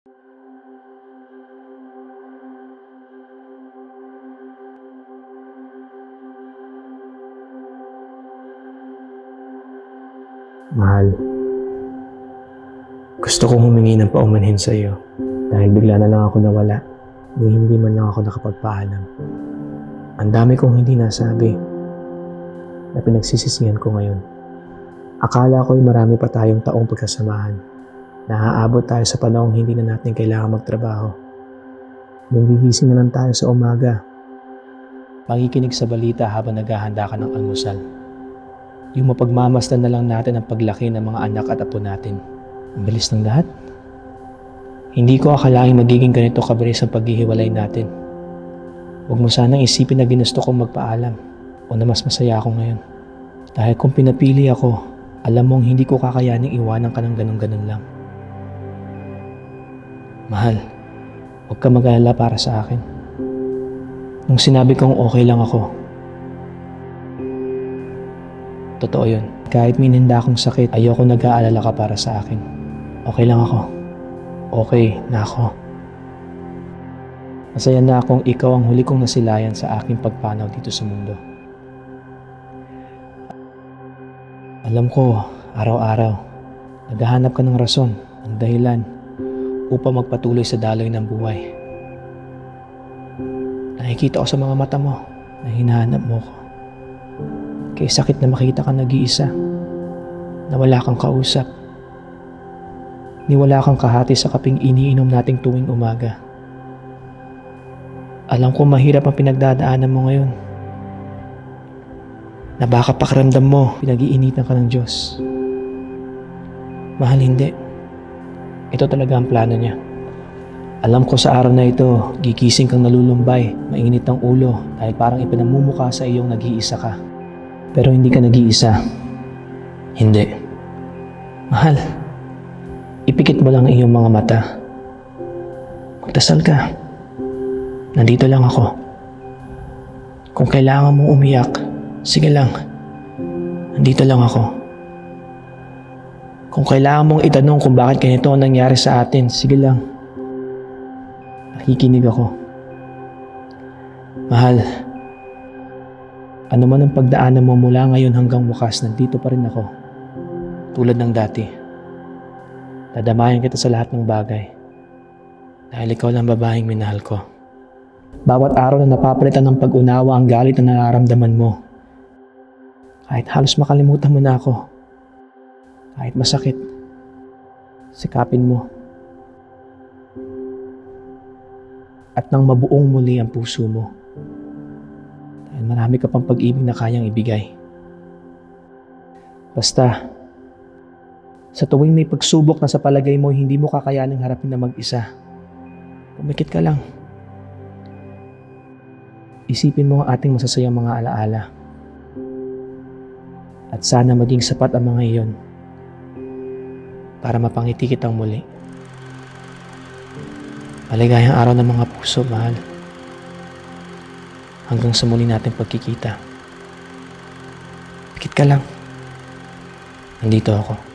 Mahal, gusto kong humingi ng paumanhin sa iyo dahil bigla na lang ako nawala. Hindi man lang ako nakapagpaalam. Ang dami kong hindi nasabi na pinagsisisihan ko ngayon. Akala ko'y marami pa tayong taong pagkasamahan. Naaabot tayo sa panahong hindi na natin kailangan magtrabaho. Nung gigising na lang tayo sa umaga, makikinig sa balita habang naghahanda ka ng almusal. Yung mapagmamasdan na lang natin ang paglaki ng mga anak at apo natin. Ang bilis ng lahat. Hindi ko akalaing magiging ganito kabilis ang paghihiwalay natin. Huwag mo sanang isipin na ginusto kong magpaalam o na mas masaya ako ngayon. Dahil kung pinapili ako, alam mong hindi ko kakayaning iwanan ka ng ganun-ganun lang. Mahal, huwag ka mag-alala para sa akin. Nung sinabi kong okay lang ako, totoo yun. Kahit mininda akong sakit, ayoko nag-aalala ka para sa akin. Okay lang ako. Okay na ako. Masaya na akong ikaw ang huli kong nasilayan sa aking pagpanaw dito sa mundo. Alam ko, araw-araw, naghahanap ka ng rason, ng dahilan, upang magpatuloy sa daloy ng buhay. Nakikita ko sa mga mata mo na hinahanap mo ko. Kaya sakit na makita ka nag-iisa, na wala kang kausap, ni wala kang kahati sa kaping iniinom nating tuwing umaga. Alam ko mahirap ang pinagdadaanan mo ngayon, na baka pakiramdam mo pinag-iinitan ka ng Diyos. Mahal, hindi. Ito talaga ang plano niya. Alam ko sa araw na ito, gigising kang nalulumbay, mainit ang ulo dahil parang ipinamumukha sa iyong nag-iisa ka. Pero hindi ka nag-iisa. Hindi. Mahal, ipikit mo lang ang iyong mga mata. Magdasal ka. Nandito lang ako. Kung kailangan mong umiyak, sige lang. Nandito lang ako. Kung kailangan mong itanong kung bakit ganito ang nangyari sa atin, sige lang. Nakikinig ako. Mahal, ano man ang pagdaanan mo mula ngayon hanggang wakas, nandito pa rin ako. Tulad ng dati. Dadamayan kita sa lahat ng bagay. Dahil ikaw lang babaeng minahal ko. Bawat araw na napapalitan ng pag-unawa ang galit na nararamdaman mo. Kahit halos makalimutan mo na ako. Kahit masakit. Sikapin mo. At nang mabuong muli ang puso mo. Dahil marami ka pang pag-ibig na kayang ibigay. Basta, sa tuwing may pagsubok na sa palagay mo hindi mo kakayaning harapin na mag-isa, pumikit ka lang. Isipin mo ang ating masasayang mga alaala. At sana maging sapat ang mga iyon para mapangiti kitang muli. Maligayang araw ng mga puso, mahal. Hanggang sa muli natin pagkikita. Pikit ka lang. Nandito ako.